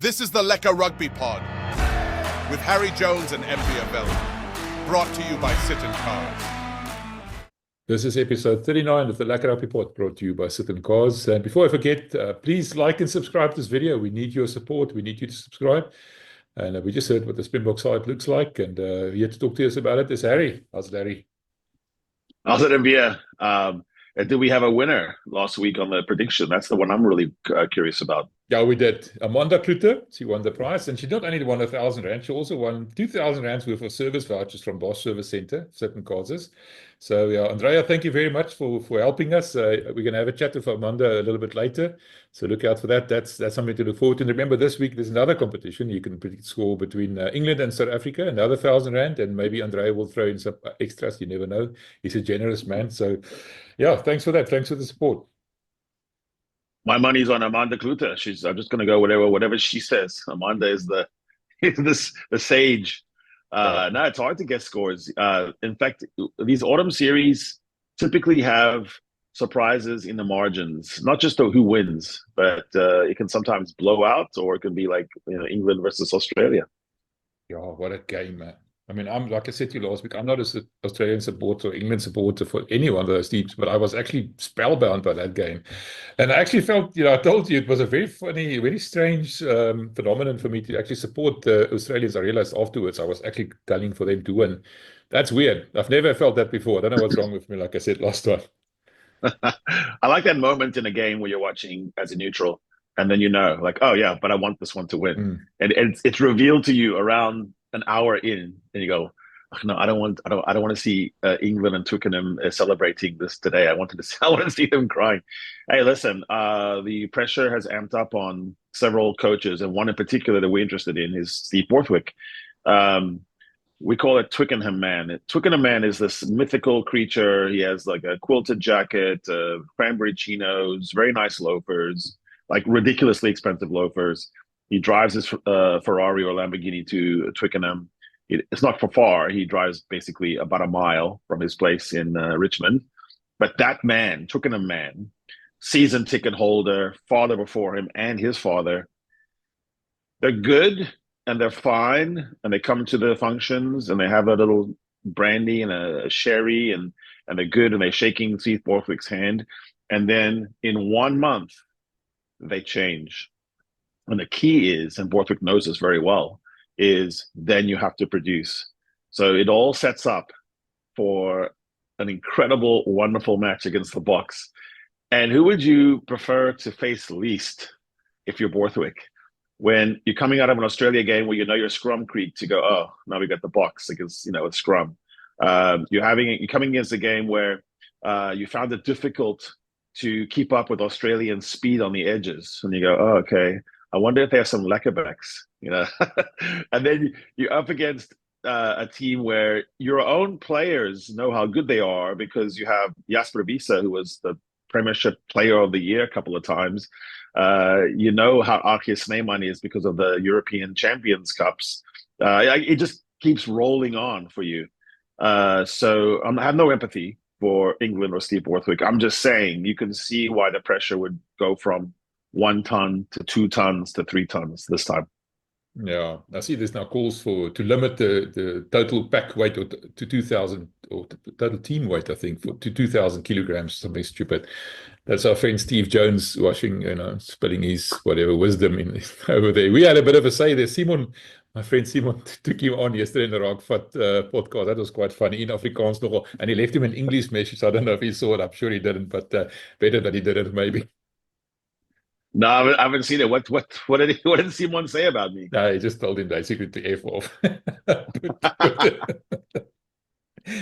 This is the Lekker Rugby Pod with Harry Jones and MV Avella, brought to you by Sit and Cards. This is episode 39 of the Lekker Rugby Pod, brought to you by Sit and Cards. And before I forget, please like and subscribe to this video. We need your support. We need you to subscribe. And we just heard what the Springbok side looks like. And here to talk to us about it is Harry. How's Larry? How's it, MV? Did we have a winner last week on the prediction? That's the one I'm really curious about. Yeah, we did. Amanda Kluter, she won the prize, and she not only won R1,000, she also won R2,000 worth of service vouchers from Bosch Service Centre, certain causes. So, yeah, Andrea, thank you very much for helping us. We're going to have a chat with Amanda a little bit later, so look out for that. That's something to look forward to. And remember, this week there's another competition. You can predict score between England and South Africa, another R1,000, and maybe Andrea will throw in some extras. You never know. He's a generous man. So, yeah, thanks for that. Thanks for the support. My money's on Amanda Kluter. I'm just going to go whatever she says. Amanda is the sage. No, it's hard to guess scores. In fact, these autumn series typically have surprises in the margins, not just who wins, but it can sometimes blow out, or it can be like England versus Australia. Yeah, what a game, man. I mean, like I said to you last week, I'm not an Australian supporter or England supporter for any one of those teams, but I was actually spellbound by that game. And I actually felt, I told you it was a very funny, very strange phenomenon for me to actually support the Australians. I realized afterwards I was actually gunning for them to win. That's weird. I've never felt that before. I don't know what's wrong with me, like I said last time. I like that moment in a game where you're watching as a neutral, and then like, oh yeah, but I want this one to win. And it's revealed to you around an hour in, and you go, oh, no, I don't want to see England and Twickenham celebrating this today. I want to see them crying. Hey, listen, the pressure has amped up on several coaches, and one in particular that we're interested in is Steve Borthwick. We call it Twickenham Man. Twickenham Man is this mythical creature. He has like a quilted jacket, cranberry chinos, very nice loafers, like ridiculously expensive loafers. He drives his Ferrari or Lamborghini to Twickenham. It's not for far. He drives basically about a mile from his place in Richmond. But that man, Twickenham Man, season ticket holder, father before him and his father, they're good and they're fine. And they come to the functions and they have a little brandy and a sherry and they're good and they're shaking Steve Borthwick's hand. And then in 1 month, they change. And the key is, and Borthwick knows this very well, is then you have to produce. So it all sets up for an incredible, wonderful match against the Boks. And who would you prefer to face least if you're Borthwick? When you're coming out of an Australia game where you're scrum creek to go, oh, now we got the Boks against, it's scrum. You're coming against a game where you found it difficult to keep up with Australian speed on the edges. And you go, oh, okay. I wonder if there's some Lekkerbacks, and then you're up against a team where your own players know how good they are because you have Jasper Wiese, who was the Premiership Player of the Year a couple of times. You know how Archie Snyman is because of the European Champions Cups. It just keeps rolling on for you. So I have no empathy for England or Steve Borthwick. I'm just saying you can see why the pressure would go from 1 ton to 2 tons to 3 tons this time. Yeah, I see there's now calls to limit the total pack weight to 2,000, or total team weight, I think, to 2,000 kilograms, something stupid. That's our friend Steve Jones spilling his whatever wisdom over there. We had a bit of a say there. My friend Simon took him on yesterday in the Rockford podcast. That was quite funny in Afrikaans nogal. And he left him an English message. I don't know if he saw it. I'm sure he didn't, but better that he didn't, maybe. No, I haven't seen it. What did Simon say about me? No, he just told him basically to F off.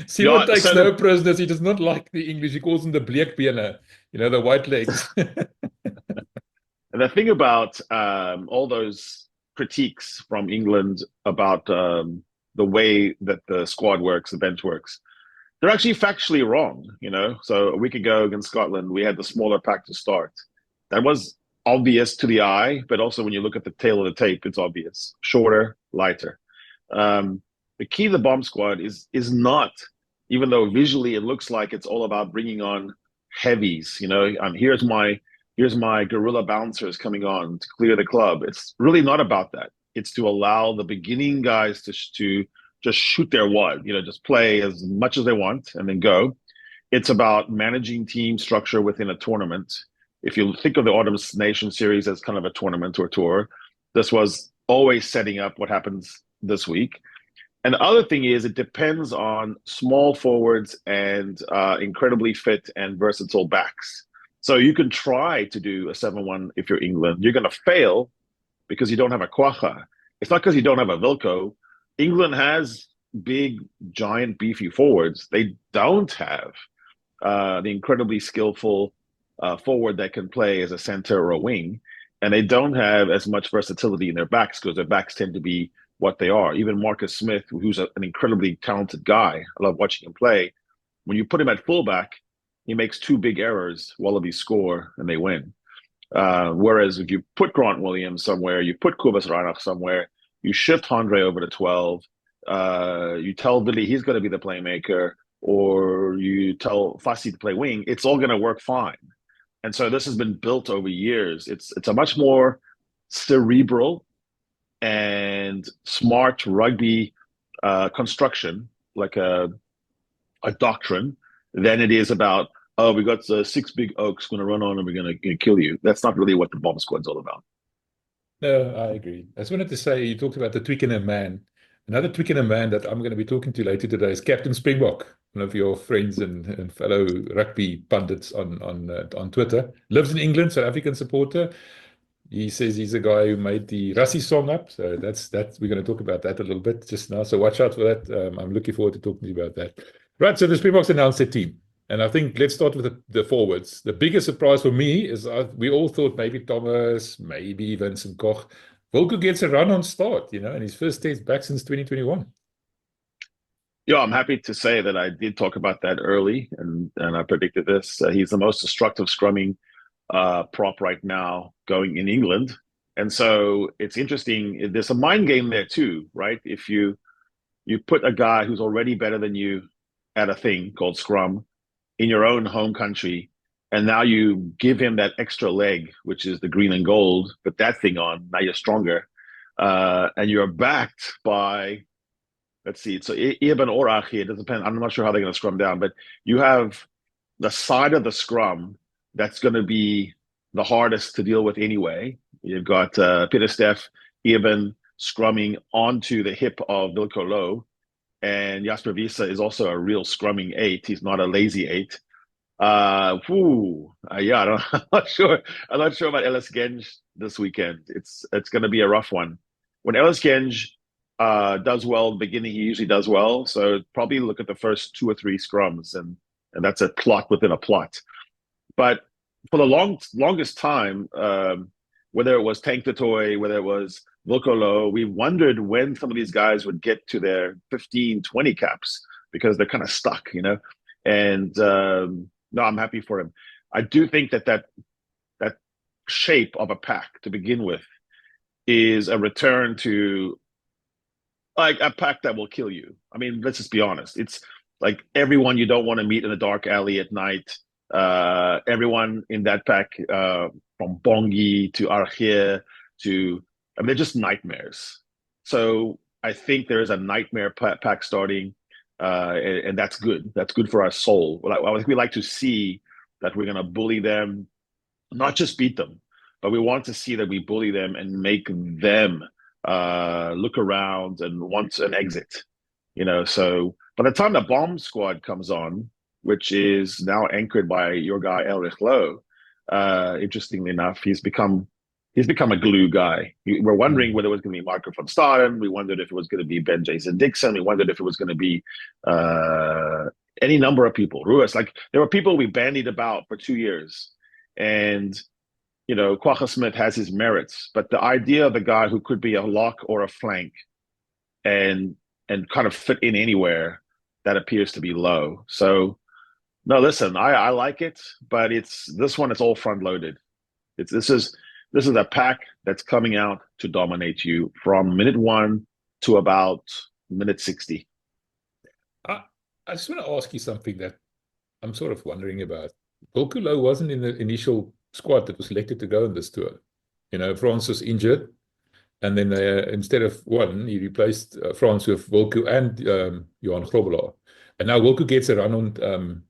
Simon takes no prisoners. He does not like the English. He calls them the bleekbene, the white legs. And the thing about all those critiques from England about the way that the squad works, the bench works, they're actually factually wrong. So a week ago against Scotland, we had the smaller pack to start. That was obvious to the eye, but also when you look at the tail of the tape, it's obvious. Shorter, lighter. The key to the bomb squad is not, even though visually it looks like it's all about bringing on heavies. Here's here's my guerrilla bouncers coming on to clear the club. It's really not about that. It's to allow the beginning guys to just shoot their wad, just play as much as they want and then go. It's about managing team structure within a tournament. If you think of the Autumn Nation Series as kind of a tournament or tour, this was always setting up what happens this week. And the other thing is, it depends on small forwards and incredibly fit and versatile backs. So you can try to do a 7-1 if you're England. You're going to fail because you don't have a Quagga. It's not because you don't have a Wilco. England has big, giant, beefy forwards. They don't have the incredibly skillful forward that can play as a center or a wing. And they don't have as much versatility in their backs because their backs tend to be what they are. Even Marcus Smith, who's an incredibly talented guy, I love watching him play. When you put him at fullback, he makes 2 big errors. Wallabies score and they win. Whereas if you put Grant Williams somewhere, you put Kobus Reinach somewhere, you shift Andre over to 12, you tell Billy he's going to be the playmaker, or you tell Fassi to play wing, it's all going to work fine. And so this has been built over years. It's a much more cerebral and smart rugby construction, like a doctrine, than it is about, oh, we got 6 big oaks going to run on and we're going to kill you. That's not really what the bomb squad's all about. No, I agree. I just wanted to say, you talked about the Twickenham man. Another Twickenham man that I'm going to be talking to later today is Captain Springbok, one of your friends and fellow rugby pundits on Twitter. Lives in England, South African supporter. He says he's a guy who made the Rassie song up. So that's we're going to talk about that a little bit just now. So watch out for that. I'm looking forward to talking to you about that. Right, so the Springboks announced their team. And I think let's start with the forwards. The biggest surprise for me is we all thought maybe Thomas, maybe Vincent Koch. Wilco gets a run on start, and his first test back since 2021. Yeah, I'm happy to say that I did talk about that early, and I predicted this. He's the most destructive scrumming prop right now going in England. And so it's interesting. There's a mind game there too, right? If you put a guy who's already better than you at a thing called scrum in your own home country, and now you give him that extra leg, which is the green and gold, put that thing on, now you're stronger. And you're backed by, let's see, so Eben or Elrigh, it doesn't depend, I'm not sure how they're going to scrum down, but you have the side of the scrum that's going to be the hardest to deal with anyway. You've got Pieter-Steph, Eben scrumming onto the hip of Wilco Louw, and Jasper Wiese is also a real scrumming 8. He's not a lazy 8. I'm not sure. I'm not sure about Ellis Genge this weekend. It's going to be a rough one. When Ellis Genge does well in the beginning, he usually does well. So probably look at the first 2 or 3 scrums, and that's a plot within a plot. But for the longest time, whether it was Tank the Toy, whether it was Wilco Louw, we wondered when some of these guys would get to their 15, 20 caps because they're kind of stuck, And no, I'm happy for him. I do think that shape of a pack to begin with is a return to like a pack that will kill you. I mean, let's just be honest. It's like everyone you don't want to meet in a dark alley at night. Everyone in that pack, from Bongi to Elrigh to, they're just nightmares. So I think there is a nightmare pack starting. And that's good. That's good for our soul. We like to see that we're going to bully them, not just beat them, but we want to see that we bully them and make them look around and want an exit. So by the time the bomb squad comes on, which is now anchored by your guy Elrigh Louw, interestingly enough, he's become a glue guy. We're wondering whether it was going to be Marco van Staden. We wondered if it was going to be Ben Jason Dixon. We wondered if it was going to be any number of people. Ruiz, like there were people we bandied about for 2 years. And, Quagga Smith has his merits, but the idea of a guy who could be a lock or a flank and kind of fit in anywhere, that appears to be low. So, no, listen, I like it, but this one is all front loaded. This is a pack that's coming out to dominate you from minute 1 to about minute 60. I just want to ask you something that I'm sort of wondering about. Wilco Louw wasn't in the initial squad that was selected to go on this tour. France was injured, and then instead of one, he replaced France with Wilco and Johan Grobbelaar. And now Wilco gets a run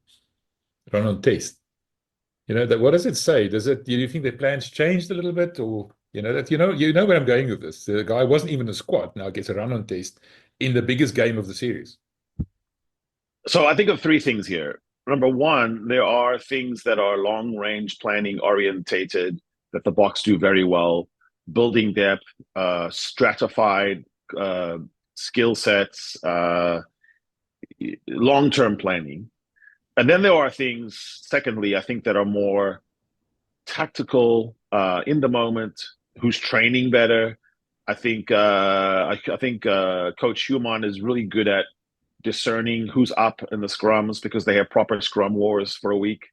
on Test. What does it say? Do you think their plans changed a little bit, or you know where I'm going with this? The guy wasn't even a squad, now gets a run on Test in the biggest game of the series. So I think of three things here. Number one, there are things that are long-range planning orientated that the Boks do very well, building depth, stratified skill sets, long-term planning. And then there are things, secondly, I think that are more tactical, in the moment, who's training better. I think Coach Schumann is really good at discerning who's up in the scrums because they have proper scrum wars for a week.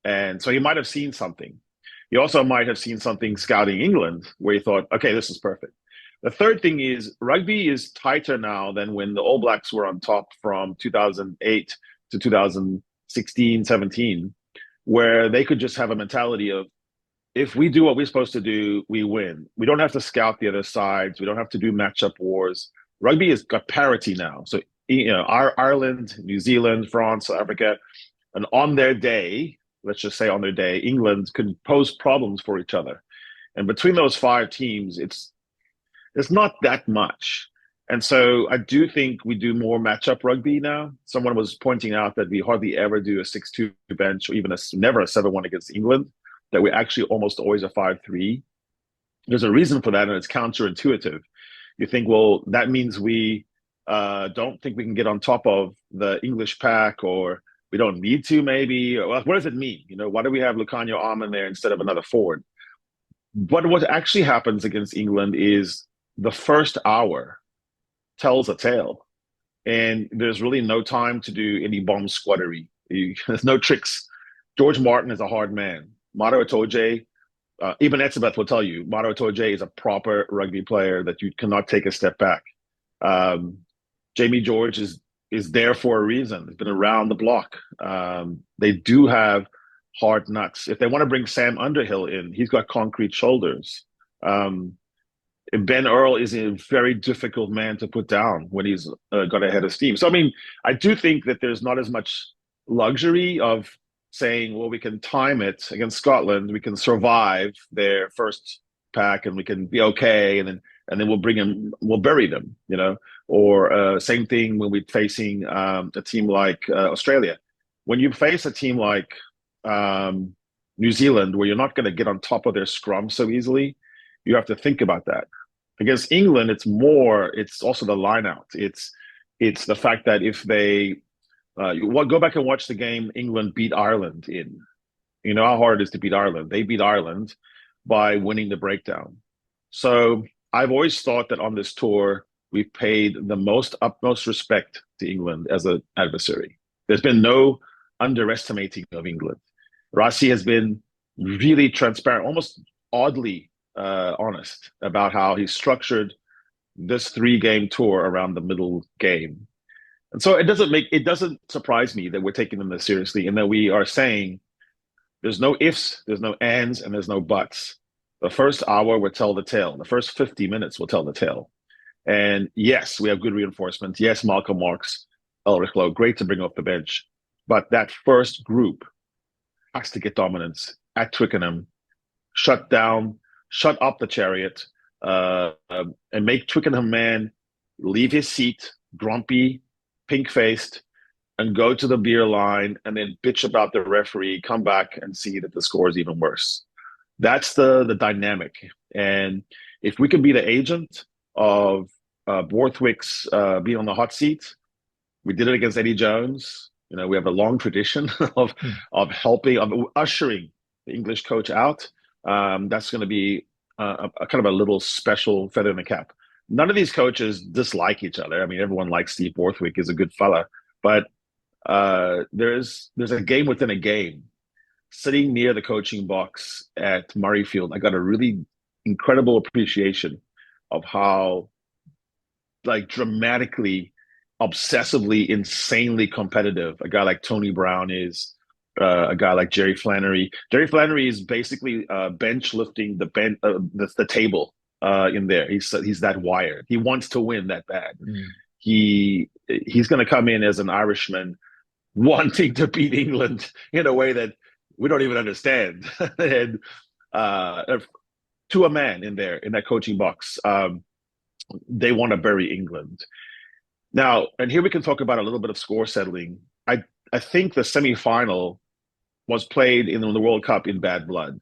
And so he might have seen something. He also might have seen something scouting England where he thought, okay, this is perfect. The third thing is rugby is tighter now than when the All Blacks were on top from 2008 to 2016, 17, where they could just have a mentality of, if we do what we're supposed to do, we win. We don't have to scout the other sides. We don't have to do matchup wars. Rugby has got parity now. So, Ireland, New Zealand, France, South Africa, and on their day, let's just say on their day, England could pose problems for each other. And between those five teams, it's not that much. And so I do think we do more matchup rugby now. Someone was pointing out that we hardly ever do a 6-2 bench or even never a 7-1 against England, that we're actually almost always a 5-3. There's a reason for that, and it's counterintuitive. You think, well, that means we don't think we can get on top of the English pack, or we don't need to maybe. Well, what does it mean? Why do we have Lucanio Arman there instead of another forward? But what actually happens against England is the first hour tells a tale. And there's really no time to do any bomb squaddery. There's no tricks. George Martin is a hard man. Maro Itoje, Ibn Etzebeth will tell you, Maro Itoje is a proper rugby player that you cannot take a step back. Jamie George is there for a reason. He's been around the block. They do have hard nuts. If they want to bring Sam Underhill in, he's got concrete shoulders. Ben Earl is a very difficult man to put down when he's got a head of steam. So, I do think that there's not as much luxury of saying, well, we can time it against Scotland, we can survive their first pack, and we can be okay, and then we'll bury them, Or same thing when we're facing a team like Australia. When you face a team like New Zealand, where you're not going to get on top of their scrum so easily, you have to think about that. Against England, it's also the lineout. It's the fact that if they go back and watch the game England beat Ireland in, you know how hard it is to beat Ireland. They beat Ireland by winning the breakdown. So I've always thought that on this tour, we've paid the utmost respect to England as an adversary. There's been no underestimating of England. Rassie has been really transparent, almost oddly honest about how he structured this 3-game tour around the middle game. And so it doesn't surprise me that we're taking them this seriously, and that we are saying there's no ifs, there's no ands, and there's no buts. The first hour will tell the tale. The first 50 minutes will tell the tale. And yes, we have good reinforcement. Yes, Malcolm Marx, Elrigh Louw, great to bring off the bench. But that first group has to get dominance at Twickenham, shut up the chariot, and make Twickenham man leave his seat, grumpy, pink-faced, and go to the beer line and then bitch about the referee, come back and see that the score is even worse. That's the dynamic. And if we can be the agent of Borthwick's being on the hot seat, we did it against Eddie Jones. We have a long tradition of ushering the English coach out. That's going to be a kind of a little special feather in the cap. None of these coaches dislike each other. Everyone likes Steve Borthwick, is a good fella, but there's a game within a game. Sitting near the coaching box at Murrayfield, I got a really incredible appreciation of how dramatically, obsessively, insanely competitive a guy like Tony Brown is, a guy like Jerry Flannery. Jerry Flannery is basically bench lifting the table in there. He's that wired. He wants to win that bad. He's going to come in as an Irishman wanting to beat England in a way that we don't even understand. And to a man in that coaching box, they want to bury England. Now, and here we can talk about a little bit of score settling. I think the semi-final was played in the World Cup in bad blood.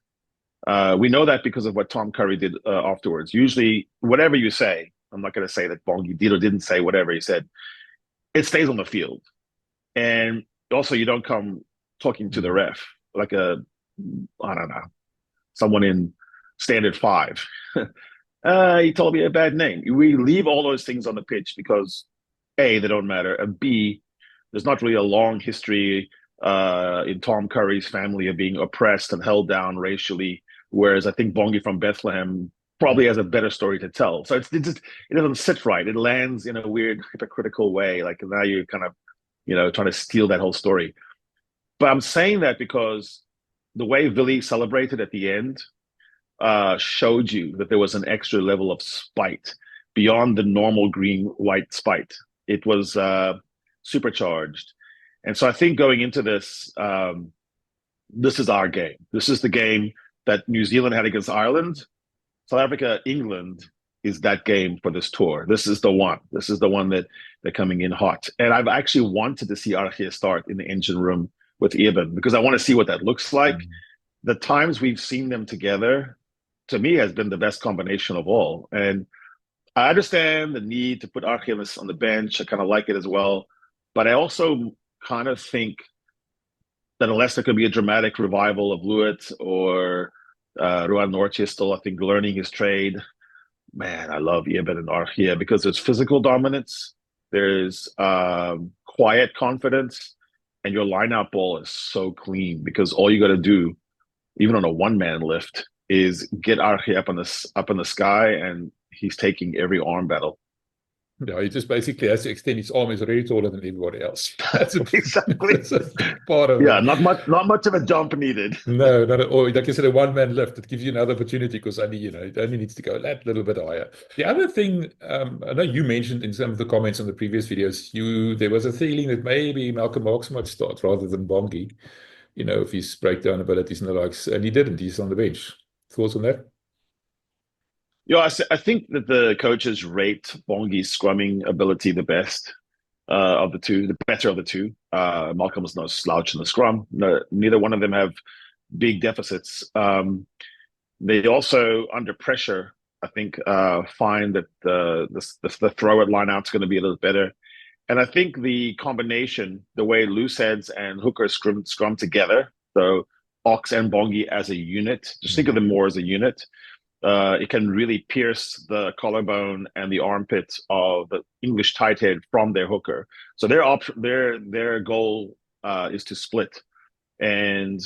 We know that because of what Tom Curry did afterwards. Usually, whatever you say, I'm not going to say that Bongi did or didn't say whatever he said, it stays on the field. And also, you don't come talking to the ref like I don't know, someone in standard 5. He told me a bad name. We leave all those things on the pitch because A, they don't matter, and B, there's not really a long history in Tom Curry's family of being oppressed and held down racially, whereas I think Bongi from Bethlehem probably has a better story to tell. So it doesn't sit right. It lands in a weird hypocritical way. Like now you're kind of, trying to steal that whole story. But I'm saying that because the way Willie celebrated at the end showed you that there was an extra level of spite beyond the normal green-white spite. It was supercharged. And so I think going into this, this is our game. This is the game that New Zealand had against Ireland. South Africa, England is that game for this tour. This is the one. This is the one that they're coming in hot. And I've actually wanted to see Elrigh start in the engine room with Eben because I want to see what that looks like. The times we've seen them together, to me, has been the best combination of all. And I understand the need to put Elrigh on the bench. I kind of like it as well. But I also kind of think that unless there could be a dramatic revival of Louws or Ruan Nortje is still, I think, learning his trade. Man, I love Eben and Elrigh because there's physical dominance, there's quiet confidence, and your line-out ball is so clean because all you got to do, even on a one-man lift, is get Elrigh up in the sky, and he's taking every arm battle. Yeah, he just basically has to extend his arm. He's already taller than everybody else. That's exactly that's a part of yeah, it. not much of a jump needed. No, not at all. Like you said, a one-man lift, it gives you another opportunity because it only needs to go that little bit higher. The other thing, I know you mentioned in some of the comments on the previous videos, there was a feeling that maybe Malcolm Marx might start rather than Bongi, if his breakdown abilities and the likes, and he didn't. He's on the bench. Thoughts on that? Yeah, I think that the coaches rate Bongi's scrumming ability the best of the two, the better of the two. Malcolm's no slouch in the scrum. No, neither one of them have big deficits. They also, under pressure, I think, find that the throw at lineout's going to be a little better. And I think the combination, the way loose heads and hookers scrum together, so Ox and Bongi as a unit, just think of them more as a unit. It can really pierce the collarbone and the armpit of the English tight head from their hooker. So their goal is to split. And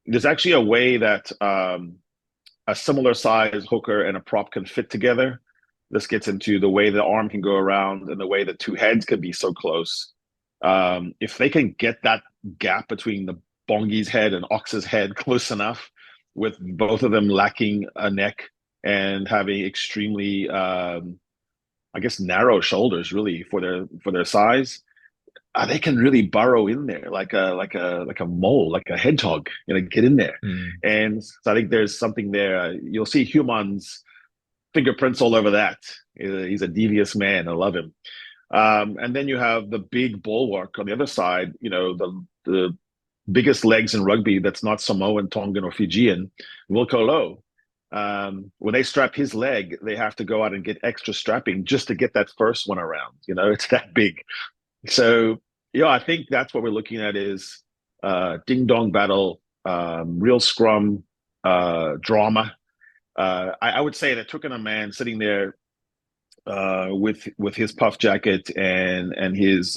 there's actually a way that a similar size hooker and a prop can fit together. This gets into the way the arm can go around and the way the two heads can be so close. If they can get that gap between the Bongi's head and Ox's head close enough, with both of them lacking a neck and having extremely, narrow shoulders, really for their size, they can really burrow in there like a mole, like a hedgehog, get in there. And so I think there's something there. You'll see Human's fingerprints all over that. He's a devious man. I love him. And then you have the big bulwark on the other side. The biggest legs in rugby that's not Samoan, Tongan, or Fijian, Wilco Louw. When they strap his leg, they have to go out and get extra strapping just to get that first one around. It's that big. So, I think that's what we're looking at is ding-dong battle, real scrum, drama. I would say that Twickenham man sitting there with his puff jacket and his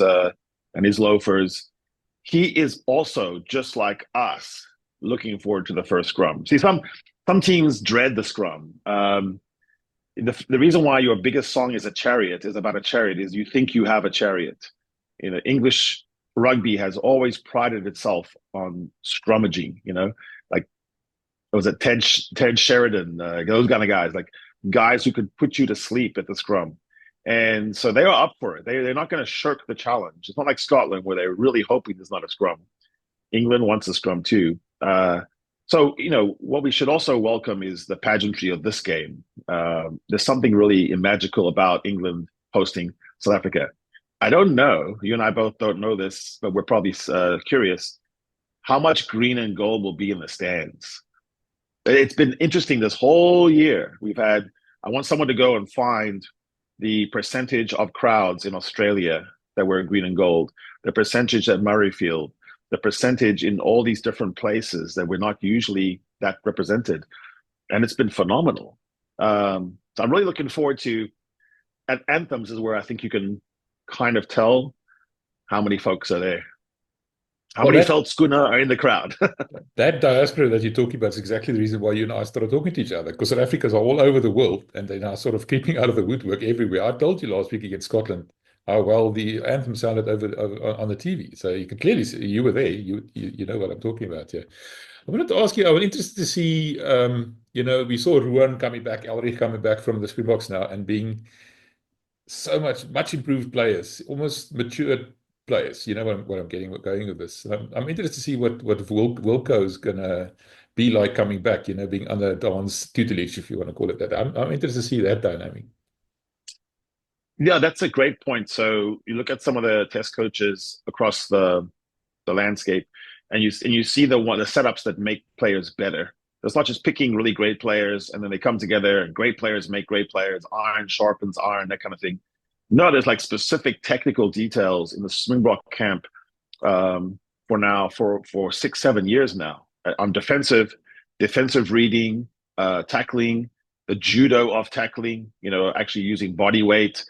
loafers, he is also, just like us, looking forward to the first scrum. See, some teams dread the scrum. The reason why your biggest song is about a chariot is you think you have a chariot. English rugby has always prided itself on scrummaging, like it was a Ted Sheridan, those kind of guys, like guys who could put you to sleep at the scrum. And so they are up for it. They're not going to shirk the challenge. It's not like Scotland where they're really hoping there's not a scrum. England wants a scrum too. So, what we should also welcome is the pageantry of this game. There's something really magical about England hosting South Africa. I don't know, you and I both don't know this, but we're probably curious how much green and gold will be in the stands. It's been interesting this whole year. I want someone to go and find the percentage of crowds in Australia that were green and gold, the percentage at Murrayfield, the percentage in all these different places that were not usually that represented. And it's been phenomenal. So I'm really looking forward to, at Anthems is where I think you can kind of tell how many folks are there. How many Veldschooner are in the crowd? That diaspora that you're talking about is exactly the reason why you and I started talking to each other, because South Africans are all over the world and they're now sort of keeping out of the woodwork everywhere. I told you last week against Scotland how well the anthem sounded over on the TV. So you can clearly see, you were there, you know what I'm talking about here. I wanted to ask you, I was interested to see, we saw Ruan coming back, Elrigh coming back from the Springboks now and being so much improved players, almost matured players. You know what I'm going with this. I'm interested to see what Wilco is gonna be like coming back. Being under Don's tutelage, if you want to call it that. I'm interested to see that dynamic. Yeah, that's a great point. So you look at some of the test coaches across the landscape, and you see the setups that make players better. It's not just picking really great players and then they come together and great players make great players, iron sharpens iron, that kind of thing. No, there's like specific technical details in the Springbok camp for 6-7 years now on defensive reading, tackling, the judo of tackling, actually using body weight,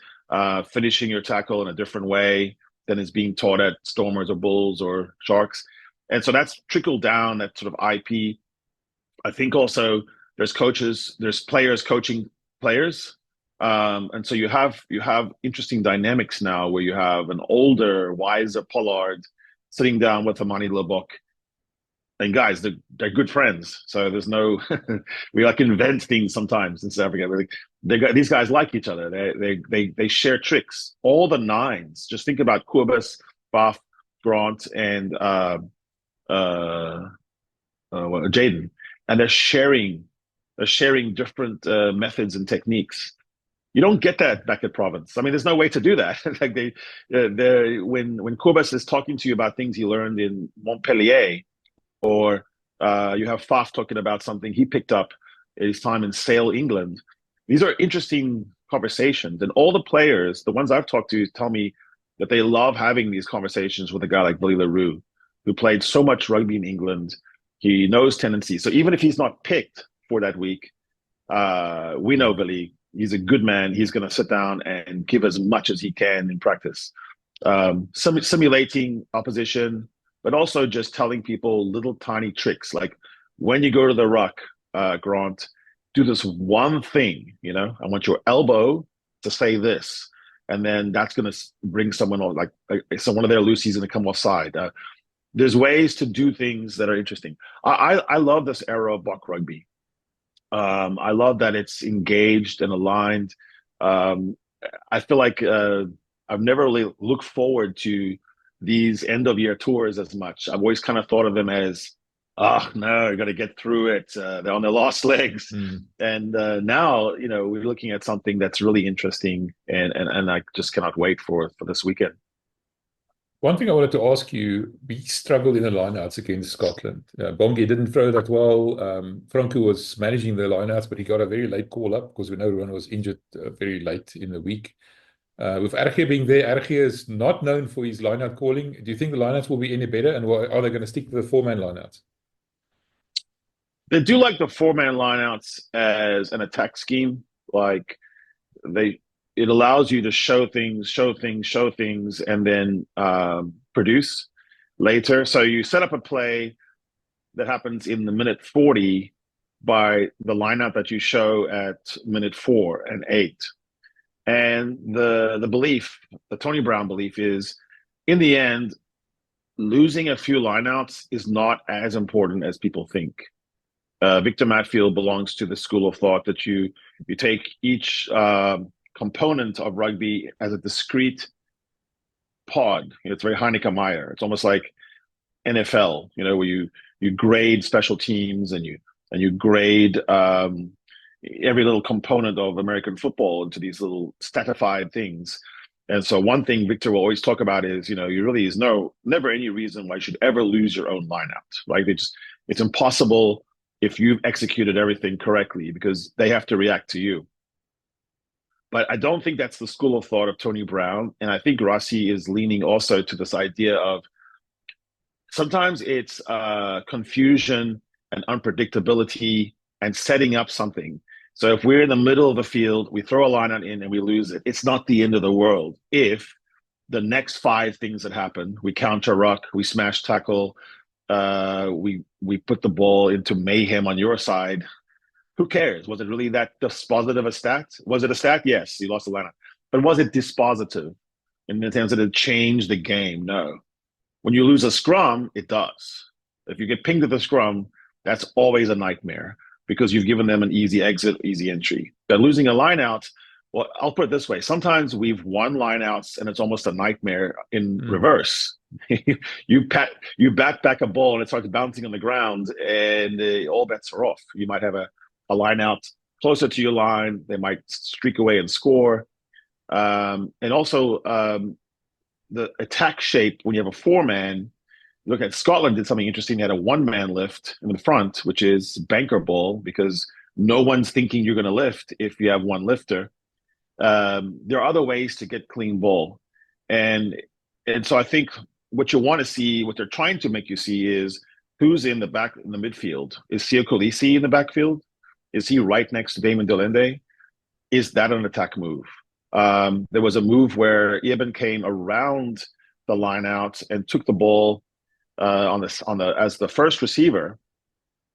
finishing your tackle in a different way than is being taught at Stormers or Bulls or Sharks. And so that's trickled down, that sort of IP. I think also there's players coaching players. And so you have interesting dynamics now where you have an older, wiser Pollard sitting down with a Manie Bok. And guys, they're good friends. So there's no, we like invent things sometimes in South Africa. These guys like each other. They share tricks. All the nines. Just think about Kobus, Baf, Grant, and Jaden. And they're sharing different methods and techniques. You don't get that back at Province. I mean, there's no way to do that. Like when Kobus is talking to you about things he learned in Montpellier, or you have Faf talking about something he picked up his time in Sale, England. These are interesting conversations, and all the players, the ones I've talked to, tell me that they love having these conversations with a guy like Billy LaRue, who played so much rugby in England. He knows tendencies. So even if he's not picked for that week, we know Billy. He's a good man. He's going to sit down and give as much as he can in practice. Simulating opposition, but also just telling people little tiny tricks. Like when you go to the ruck, Grant, do this one thing, I want your elbow to say this. And then that's going to bring someone on, so one of their loosies going to come offside. There's ways to do things that are interesting. I love this era of Bok rugby. I love that it's engaged and aligned. I feel like I've never really looked forward to these end-of-year tours as much. I've always kind of thought of them as, oh, no, you got to get through it. They're on their last legs. And now, we're looking at something that's really interesting, and I just cannot wait for this weekend. One thing I wanted to ask you, we struggled in the lineouts against Scotland. Bongi didn't throw that well. Franco was managing the lineouts, but he got a very late call up because we know everyone was injured very late in the week. With Elrigh being there, Elrigh is not known for his lineout calling. Do you think the lineouts will be any better, and are they going to stick to the four-man lineouts? They do like the four-man lineouts as an attack scheme. Like it allows you to show things, and then produce later. So you set up a play that happens in the minute 40 by the lineout that you show at minute 4 and 8. And the belief, the Tony Brown belief is, in the end, losing a few lineouts is not as important as people think. Victor Matfield belongs to the school of thought that you take each component of rugby as a discrete pod. It's very Heineke Meyer. It's almost like NFL, where you grade special teams and you grade every little component of American football into these little stratified things. And so one thing Victor will always talk about is, you really is never any reason why you should ever lose your own lineout, right? It's impossible if you've executed everything correctly because they have to react to you. But I don't think that's the school of thought of Tony Brown. And I think Rassie is leaning also to this idea of sometimes it's confusion and unpredictability and setting up something. So if we're in the middle of the field, we throw a lineout in and we lose it, it's not the end of the world. If the next 5 things that happen, we counter ruck, we smash tackle, we put the ball into mayhem on your side, who cares? Was it really that dispositive a stat? Was it a stat? Yes, you lost the lineout. But was it dispositive in the sense that it changed the game? No. When you lose a scrum, it does. If you get pinged at the scrum, that's always a nightmare because you've given them an easy exit, easy entry. But losing a lineout, well, I'll put it this way. Sometimes we've won lineouts and it's almost a nightmare in reverse. you bat back a ball and it starts bouncing on the ground and all bets are off. You might have a lineout closer to your line. They might streak away and score. And also the attack shape, when you have a 4-man, look at Scotland did something interesting. They had a 1-man lift in the front, which is banker ball, because no one's thinking you're going to lift if you have one lifter. There are other ways to get clean ball. And so I think what you want to see, what they're trying to make you see is who's in the midfield. Is Siya Kolisi in the backfield? Is he right next to Damon Delende? Is that an attack move? There was a move where Eben came around the lineout and took the ball as the first receiver,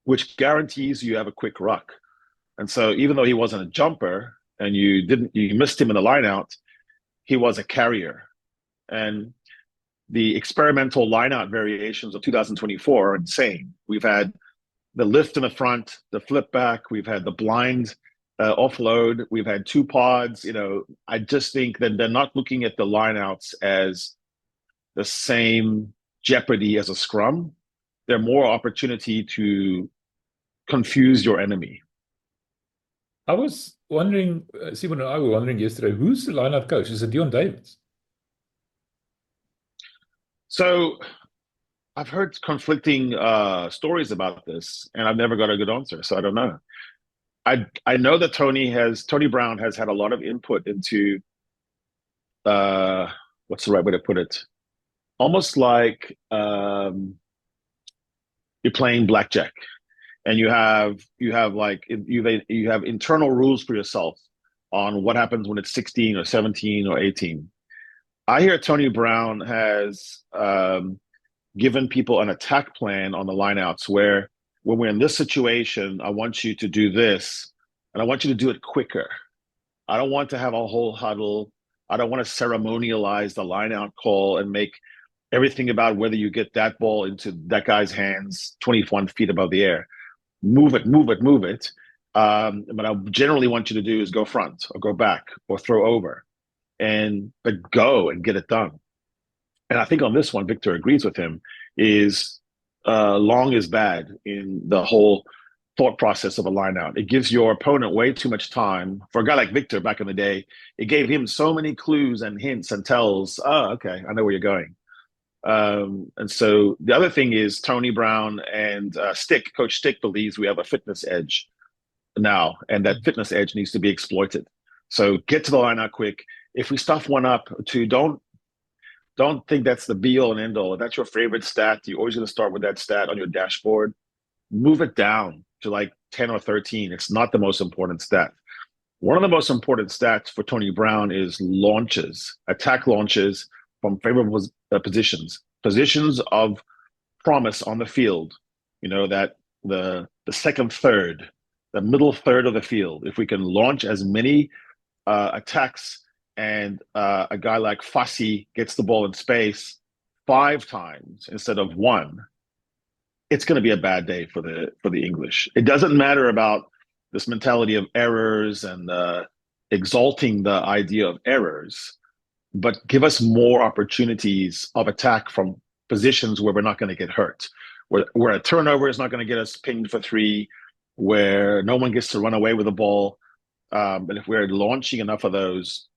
which guarantees you have a quick ruck. And so even though he wasn't a jumper and you missed him in the lineout, he was a carrier. And the experimental lineout variations of 2024 are insane. We've had the lift in the front, the flip back, we've had the blind offload, we've had 2 pods. I just think that they're not looking at the lineouts as the same jeopardy as a scrum. They're more opportunity to confuse your enemy. I was wondering, Simon and I were wondering yesterday, who's the lineout coach? Is it Dion Davids? So I've heard conflicting stories about this, and I've never got a good answer, so I don't know. I know that Tony Brown has had a lot of input into what's the right way to put it? Almost like you're playing blackjack, and you have internal rules for yourself on what happens when it's 16 or 17 or 18. I hear Tony Brown has given people an attack plan on the lineouts where when we're in this situation, I want you to do this, and I want you to do it quicker. I don't want to have a whole huddle. I don't want to ceremonialize the lineout call and make everything about whether you get that ball into that guy's hands 21 feet above the air. Move it. But I generally want you to do is go front or go back or throw over, but go and get it done. And I think on this one, Victor agrees with him, is long is bad in the whole thought process of a lineout. It gives your opponent way too much time. For a guy like Victor back in the day, it gave him so many clues and hints and tells, oh, okay, I know where you're going. And so the other thing is Tony Brown and Coach Stick believes we have a fitness edge now, and that fitness edge needs to be exploited. So get to the line out quick. If we stuff one up, don't think that's the be all and end all. If that's your favorite stat, you're always going to start with that stat on your dashboard. Move it down to like 10 or 13. It's not the most important stat. One of the most important stats for Tony Brown is launches, attack launches from favorable positions of promise on the field. That the second third, the middle third of the field, if we can launch as many attacks and a guy like Fassi gets the ball in space, 5 times instead of 1, it's going to be a bad day for the English. It doesn't matter about this mentality of errors and exalting the idea of errors, but give us more opportunities of attack from positions where we're not going to get hurt, where a turnover is not going to get us pinged for 3, where no one gets to run away with the ball. But if we're launching enough of those,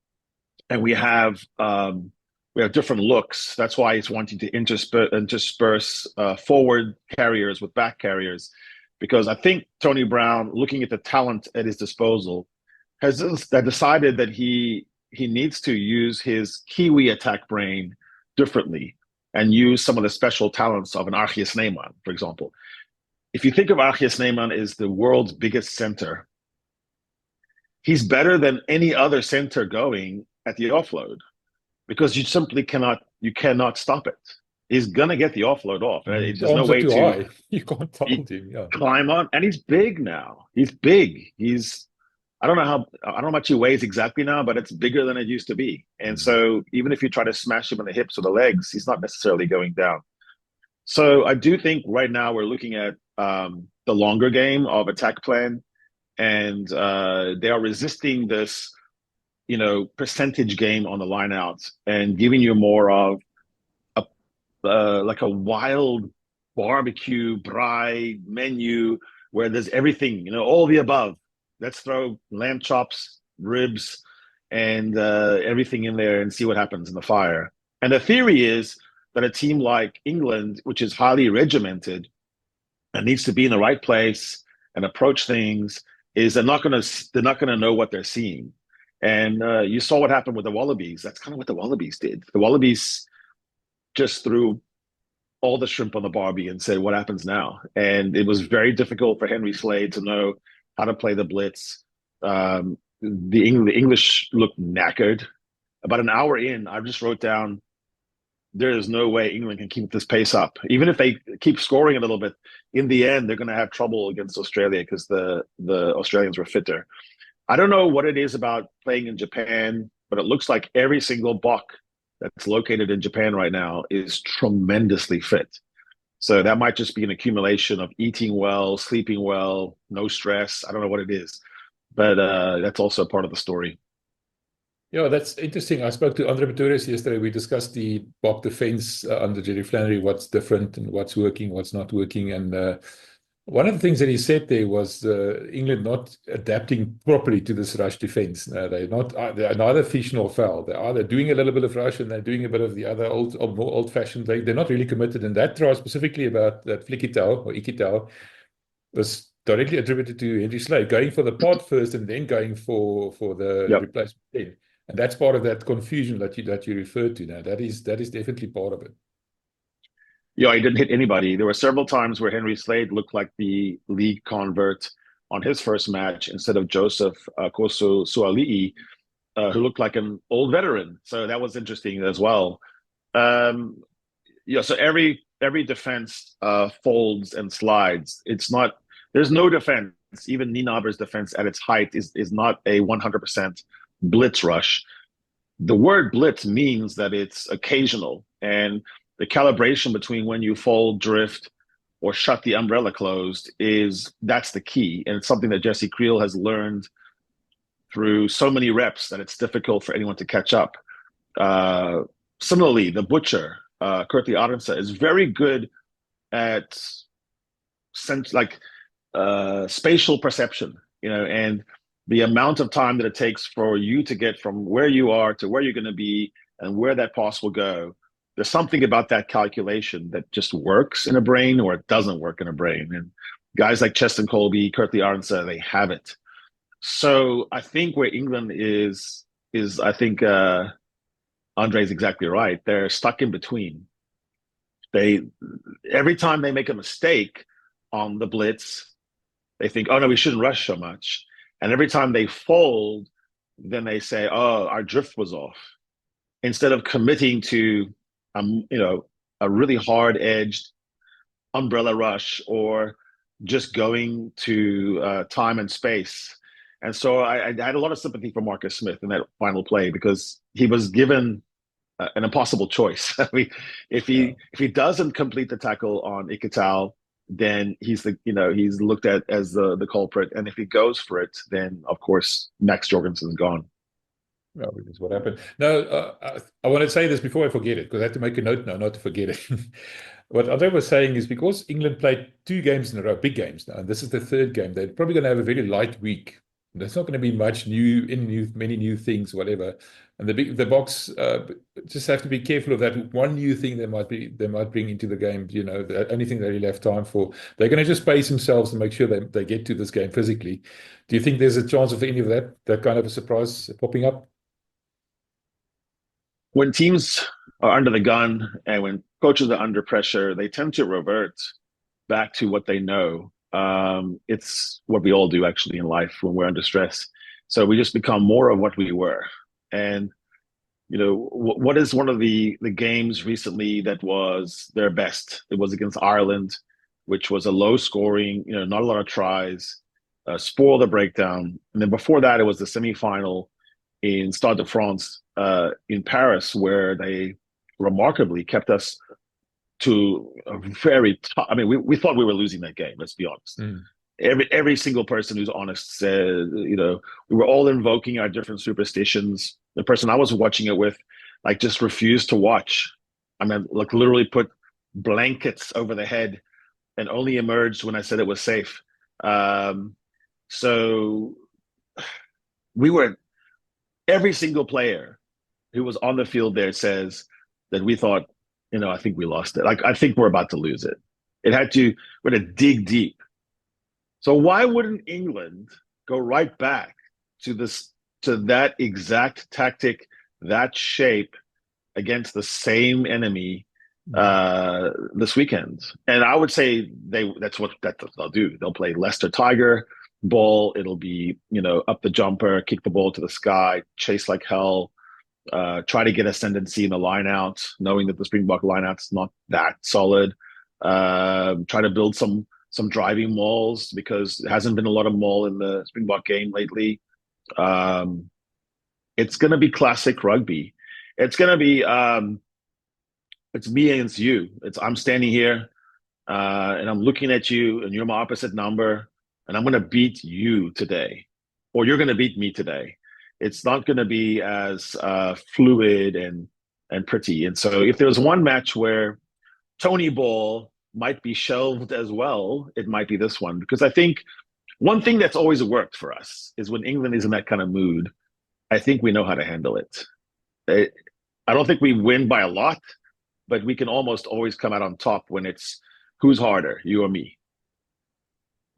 and we have different looks, that's why he's wanting to intersperse forward carriers with back carriers, because I think Tony Brown, looking at the talent at his disposal, has decided that he needs to use his Kiwi attack brain differently and use some of the special talents of an Elrigh Snyman, for example. If you think of Elrigh Snyman as the world's biggest center, he's better than any other center going at the offload, because you simply cannot stop it. He's gonna get the offload off. There's no way to high. You can't hold him. Yeah. Climb on, and he's big now. He's big. I don't know how much he weighs exactly now, but it's bigger than it used to be. And so even if you try to smash him in the hips or the legs, he's not necessarily going down. So I do think right now we're looking at the longer game of attack plan, and they are resisting this, percentage game on the lineouts and giving you more of like a wild barbecue braai menu where there's everything, all the above. Let's throw lamb chops, ribs, and everything in there and see what happens in the fire. And the theory is that a team like England, which is highly regimented and needs to be in the right place and approach things, is they're not gonna know what they're seeing. And you saw what happened with the Wallabies. That's kind of what the Wallabies did. The Wallabies just threw all the shrimp on the barbie and said, what happens now? And it was very difficult for Henry Slade to know how to play the blitz. The English looked knackered. About an hour in, I just wrote down, there is no way England can keep this pace up. Even if they keep scoring a little bit, in the end, they're going to have trouble against Australia because the Australians were fitter. I don't know what it is about playing in Japan, but it looks like every single Bok that's located in Japan right now is tremendously fit. So that might just be an accumulation of eating well, sleeping well, no stress. I don't know what it is, but that's also part of the story. Yeah, that's interesting. I spoke to Andre Pretorius yesterday. We discussed the Bok defense under Jerry Flannery, what's different and what's working, what's not working. And one of the things that he said there was England not adapting properly to this rush defense. They're neither fish nor fowl. They're either doing a little bit of rush and they're doing a bit of the other more old-fashioned. They're not really committed. And that try specifically about that Flickitau or Ikitau was directly attributed to Henry Slade, going for the pod first and then going for the replacement 10. And that's part of that confusion that you referred to now. That is definitely part of it. Yeah, he didn't hit anybody. There were several times where Henry Slade looked like the league convert on his first match instead of Joseph Kosu Suali'i, who looked like an old veteran. So that was interesting as well. So every defense folds and slides. There's no defense. Even Nienaber's defense at its height is not a 100% blitz rush. The word blitz means that it's occasional, and the calibration between when you fold, drift, or shut the umbrella closed that's the key. And it's something that Jesse Creel has learned through so many reps that it's difficult for anyone to catch up. Similarly, the butcher, Kurtley Arendse, is very good at spatial perception, and the amount of time that it takes for you to get from where you are to where you're going to be and where that pass will go. There's something about that calculation that just works in a brain or it doesn't work in a brain. And guys like Cheston Colby, Kurtley Arendse, they have it. So I think where England is I think Andre's exactly right. They're stuck in between. Every time they make a mistake on the blitz, they think, oh no, we shouldn't rush so much. And every time they fold, then they say, oh, our drift was off. Instead of committing to a really hard-edged umbrella rush or just going to time and space. And so I had a lot of sympathy for Marcus Smith in that final play because he was given an impossible choice. I mean, if he doesn't complete the tackle on Ikitau, then he's he's looked at as the culprit, and if he goes for it, then of course Max Jorgensen's gone. No, that's what happened. No, I want to say this before I forget it, because I have to make a note now not to forget it. What Andre was saying is because England played 2 games in a row, big games now, and this is the 3rd game, they're probably going to have a very light week. There's not going to be much many new things, whatever. And the Boks just have to be careful of that one new thing they might bring into the game. The only thing they really have time for. They're going to just pace themselves and make sure they get to this game physically. Do you think there's a chance of any of that kind of a surprise popping up? When teams are under the gun and when coaches are under pressure, they tend to revert back to what they know. It's what we all do actually in life when we're under stress. So we just become more of what we were. And what is one of the games recently that was their best? It was against Ireland, which was a low scoring, not a lot of tries, spoil the breakdown. And then before that, it was the semi-final in Stade de France in Paris, where they remarkably kept us to a very tough. I mean, we thought we were losing that game. Let's be honest. Every single person who's honest said, we were all invoking our different superstitions. The person I was watching it with, just refused to watch. I mean, literally put blankets over the head, and only emerged when I said it was safe. So we were. Every single player who was on the field there says that we thought, I think we lost it. I think we're about to lose it. We're going to dig deep. So why wouldn't England go right back to that exact tactic, that shape against the same enemy this weekend? And I would say that's what they'll do. They'll play Leicester Tiger ball. It'll be, up the jumper, kick the ball to the sky, chase like hell, try to get ascendancy in the lineout, knowing that the Springbok lineout's not that solid. Try to build some driving mauls, because there hasn't been a lot of maul in the Springbok game lately. It's going to be classic rugby. It's going to be it's me against you. I'm standing here and I'm looking at you, and you're my opposite number, and I'm going to beat you today, or you're going to beat me today. It's not going to be as fluid and pretty. And so if there's one match where Tony Ball might be shelved as well, it might be this one. Because I think one thing that's always worked for us is when England is in that kind of mood, I think we know how to handle it. I don't think we win by a lot, but we can almost always come out on top when it's who's harder, you or me.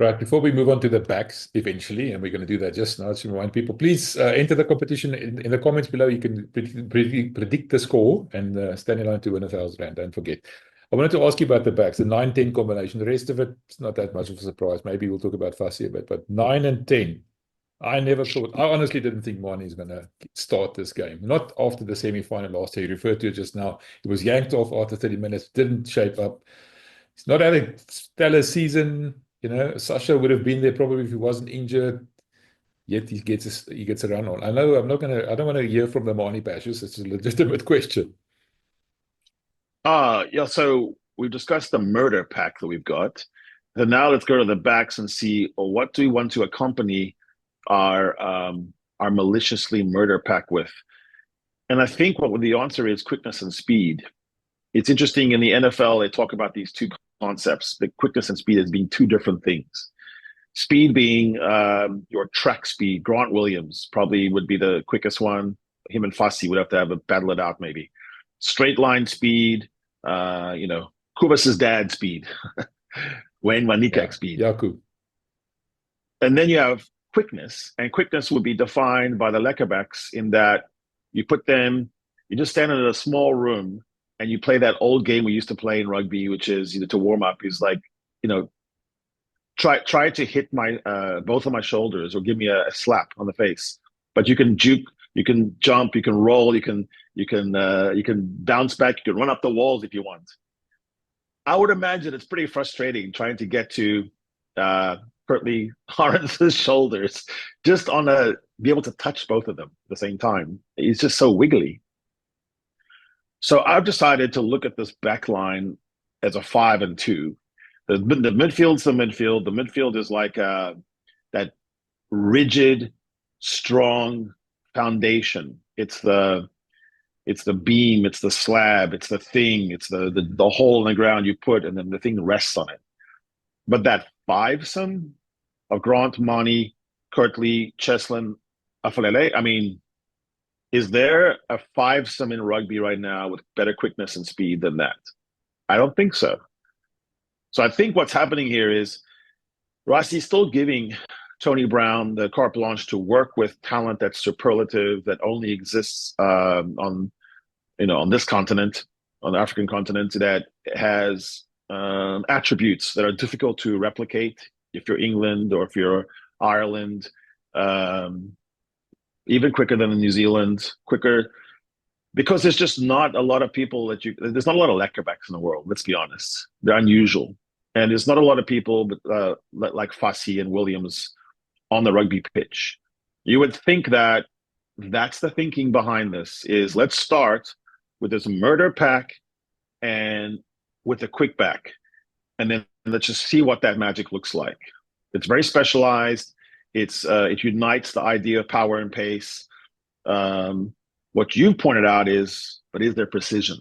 Right, before we move on to the backs eventually, and we're going to do that just now to remind people, please enter the competition in the comments below. You can predict the score and stand in line to win R1,000. Don't forget. I wanted to ask you about the backs, the 9-10 combination. The rest of it's not that much of a surprise. Maybe we'll talk about Rassie a bit, but 9 and 10. I honestly didn't think Manie is going to start this game. Not after the semi-final last year. You referred to it just now. He was yanked off after 30 minutes, didn't shape up. He's not had a stellar season. Sasha would have been there probably if he wasn't injured. Yet he gets a run on. I know I don't want to hear from the Manie bashers. It's a legitimate question. Yeah, so we've discussed the murder pack that we've got. Then now let's go to the backs and see, what do we want to accompany our maliciously murder pack with? And I think what the answer is quickness and speed. It's interesting, in the NFL, they talk about these two concepts, the quickness and speed, as being two different things. Speed being your track speed. Grant Williams probably would be the quickest one. Him and Rassie would have to battle it out maybe. Straight line speed, Kubas's dad speed. Wayne Manikak speed. Yaku. And then you have quickness, and quickness would be defined by the Lekkerbacks in that you just stand in a small room and you play that old game we used to play in rugby, which is to warm up, is like, try to hit my both of my shoulders or give me a slap on the face. But you can juke, you can jump, you can roll, you can bounce back, you can run up the walls if you want. I would imagine it's pretty frustrating trying to get to Curtly Lawrence's shoulders, just be able to touch both of them at the same time. He's just so wiggly. So I've decided to look at this back line as a 5 and 2. The midfield's the midfield. The midfield is like that rigid, strong foundation. It's the beam, it's the slab, it's the thing, it's the hole in the ground you put, and then the thing rests on it. But that fivesome of Grant, Manie, Kirtley, Cheslin, Afalele, I mean, is there a fivesome in rugby right now with better quickness and speed than that? I don't think so. So I think what's happening here is Rassie's still giving Tony Brown the carte blanche to work with talent that's superlative, that only exists on this continent, on the African continent, that has attributes that are difficult to replicate if you're England or if you're Ireland, even quicker than New Zealand, quicker, because there's just not a lot of people there's not a lot of Leckerbacks in the world, let's be honest. They're unusual. And there's not a lot of people like Rassie and Williams on the rugby pitch. You would think that that's the thinking behind this, is let's start with this murder pack and with a quick back. And then let's just see what that magic looks like. It's very specialized. It unites the idea of power and pace. What you've pointed out is there precision?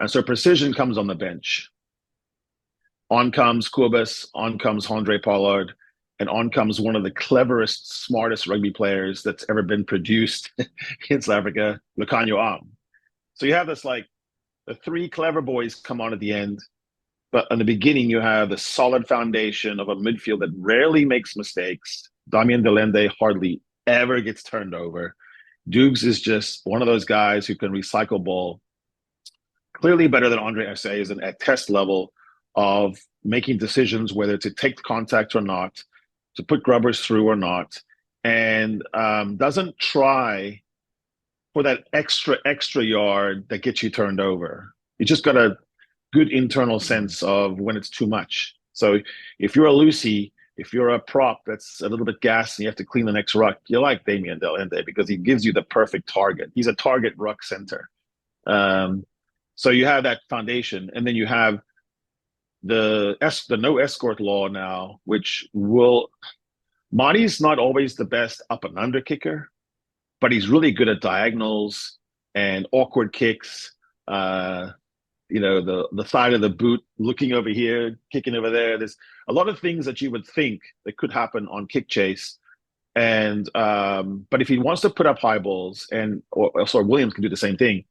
And so precision comes on the bench. On comes Kobus, on comes Andre Pollard, and on comes one of the cleverest, smartest rugby players that's ever been produced in South Africa, Lukhanyo Am. So you have this, like, the three clever boys come on at the end, but in the beginning you have the solid foundation of a midfield that rarely makes mistakes. Damian Delende hardly ever gets turned over. Dukes is just one of those guys who can recycle ball. Clearly better than Andre Essays and at test level of making decisions whether to take contact or not, to put grubbers through or not, and doesn't try for that extra yard that gets you turned over. You just got a good internal sense of when it's too much. So if you're a Lucy, if you're a prop that's a little bit gassed and you have to clean the next ruck, you like Damian Delende because he gives you the perfect target. He's a target ruck center. So you have that foundation, and then you have the no escort law now, which will. Manie's not always the best up and under kicker, but he's really good at diagonals and awkward kicks. The side of the boot, looking over here, kicking over there. There's a lot of things that you would think that could happen on kick chase. And but if he wants to put up high balls, or Williams can do the same thing.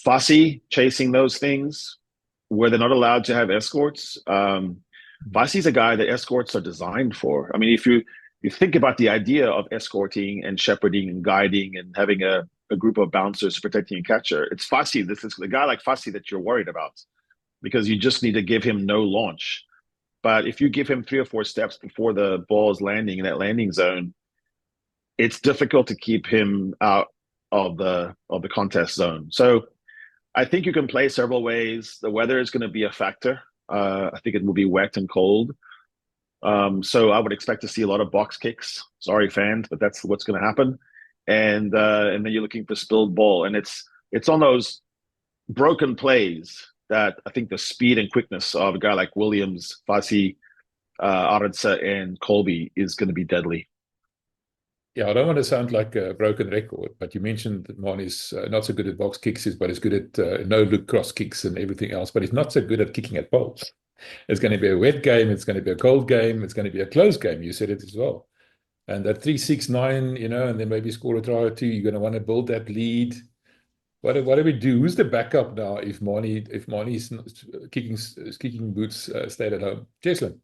Fassi chasing those things where they're not allowed to have escorts. Fassi's a guy that escorts are designed for. I mean, if you think about the idea of escorting and shepherding and guiding and having a group of bouncers protecting a catcher, it's Fassi. This is a guy like Fassi that you're worried about, because you just need to give him no launch. But if you give him 3 or 4 steps before the ball is landing in that landing zone, it's difficult to keep him out of the contest zone. So I think you can play several ways. The weather is going to be a factor. I think it will be wet and cold. So I would expect to see a lot of box kicks. Sorry, fans, but that's what's going to happen. And then you're looking for spilled ball. And it's on those broken plays that I think the speed and quickness of a guy like Williams, Fassi, Arendse, and Colby is going to be deadly. Yeah, I don't want to sound like a broken record, but you mentioned that Manie's not so good at box kicks, but he's good at no-look cross kicks and everything else, but he's not so good at kicking at poles. It's going to be a wet game, it's going to be a cold game, it's going to be a close game. You said it as well. And that 3-6-9, and then maybe score a try or two, you're going to want to build that lead. What do we do? Who's the backup now if Manie's kicking boots stayed at home? Cheslin.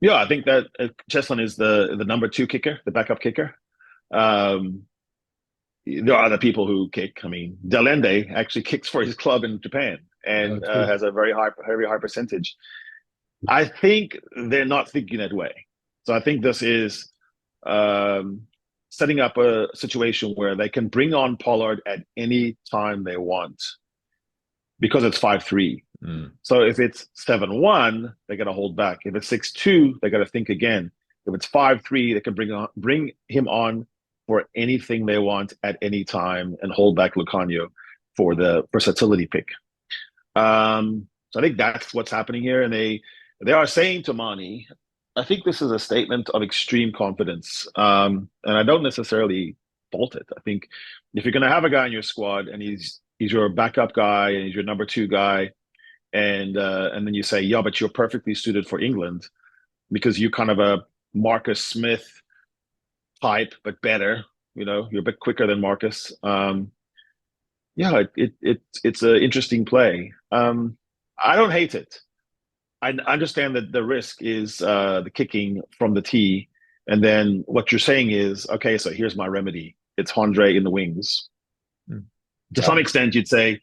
Yeah, I think that Cheslin is the number 2 kicker, the backup kicker. There are other people who kick. I mean, Delende actually kicks for his club in Japan and has a very high percentage. I think they're not thinking that way. So I think this is setting up a situation where they can bring on Pollard at any time they want because it's 5-3. So if it's 7-1, they got to hold back. If it's 6-2, they got to think again. If it's 5-3, they can bring him on for anything they want at any time and hold back Lukhanyo. for the versatility pick. So I think that's what's happening here. And they are saying to Manie, I think this is a statement of extreme confidence. And I don't necessarily fault it. I think if you're going to have a guy in your squad and he's your backup guy and he's your number 2 guy, and then you say, yeah, but you're perfectly suited for England because you're kind of a Marcus Smith type, but better. You know, you're a bit quicker than Marcus. Yeah, it's an interesting play. I don't hate it. I understand that the risk is the kicking from the tee, and then what you're saying is, okay, so here's my remedy. It's Handré in the wings. To some extent, you'd say,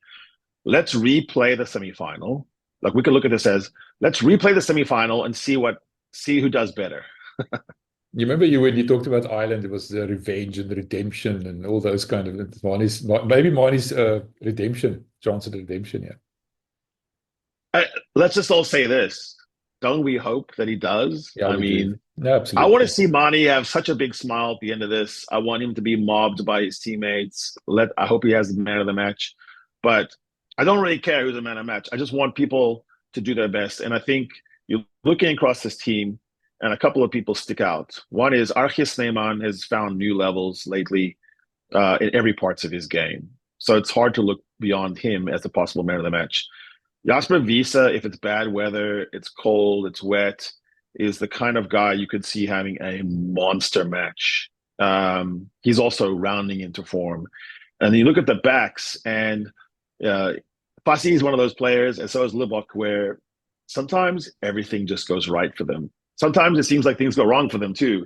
let's replay the semifinal. Like we could look at this as, let's replay the semifinal and see who does better. You remember when you talked about Ireland, it was the revenge and the redemption and all those kind of Manie's redemption, chance of redemption, yeah. Let's just all say this. Don't we hope that he does? Yeah, I mean, no, absolutely. I want to see Manie have such a big smile at the end of this. I want him to be mobbed by his teammates. I hope he has the man of the match. But I don't really care who's the man of the match. I just want people to do their best. And I think you're looking across this team, and a couple of people stick out. One is Elrigh Snyman has found new levels lately in every parts of his game. So it's hard to look beyond him as the possible man of the match. Jasper Wiese, if it's bad weather, it's cold, it's wet, is the kind of guy you could see having a monster match. He's also rounding into form. And you look at the backs, and Fassi is one of those players, and so is Libbok, where sometimes everything just goes right for them. Sometimes it seems like things go wrong for them too.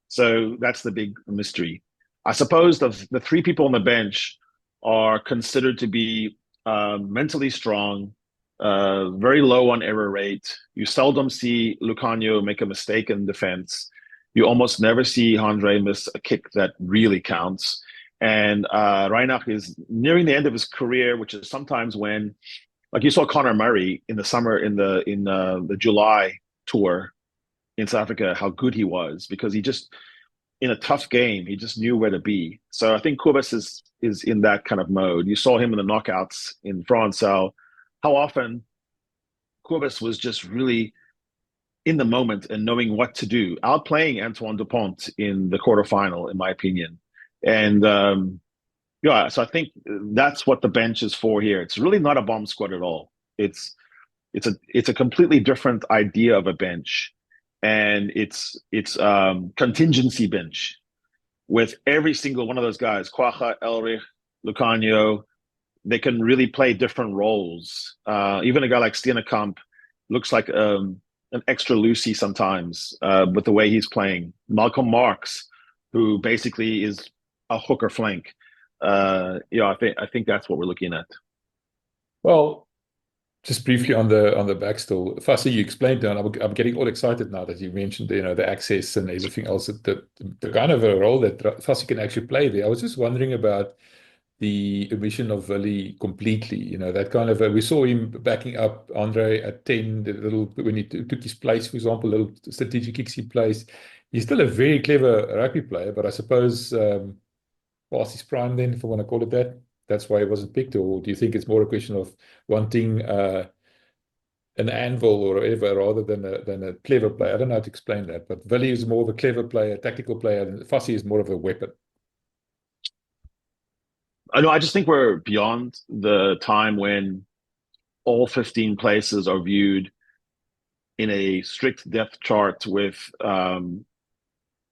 So that's the big mystery. I suppose the 3 people on the bench are considered to be mentally strong, very low on error rate. You seldom see Lucanio make a mistake in defense. You almost never see Handré miss a kick that really counts. And Reinach is nearing the end of his career, which is sometimes when, like you saw Conor Murray in the summer in the July tour in South Africa, how good he was, because he just, in a tough game, he just knew where to be. So I think Kobus is in that kind of mode. You saw him in the knockouts in France. So how often Kobus was just really in the moment and knowing what to do, outplaying Antoine Dupont in the quarterfinal, in my opinion. And yeah, so I think that's what the bench is for here. It's really not a bomb squad at all. It's a completely different idea of a bench. And it's contingency bench with every single one of those guys, Kwagga, Elrigh, Lucanio. They can really play different roles. Even a guy like Steenekamp looks like an extra Lucy sometimes with the way he's playing. Malcolm Marx, who basically is a hooker flank. I think that's what we're looking at. Well, just briefly on the back still, Fassi, you explained, and I'm getting all excited now that you mentioned the access and everything else, the kind of a role that Fassi can actually play there. I was just wondering about the omission of Willie completely. That kind of we saw him backing up Handré at 10, the little when he took his place, for example, little strategic kicks he plays. He's still a very clever rugby player, but I suppose past his prime then, if I want to call it that. That's why he wasn't picked, or do you think it's more a question of wanting an anvil or whatever rather than a clever player? I don't know how to explain that, but Willie is more of a clever player, tactical player, and Fassi is more of a weapon. I just think we're beyond the time when all 15 places are viewed in a strict depth chart with the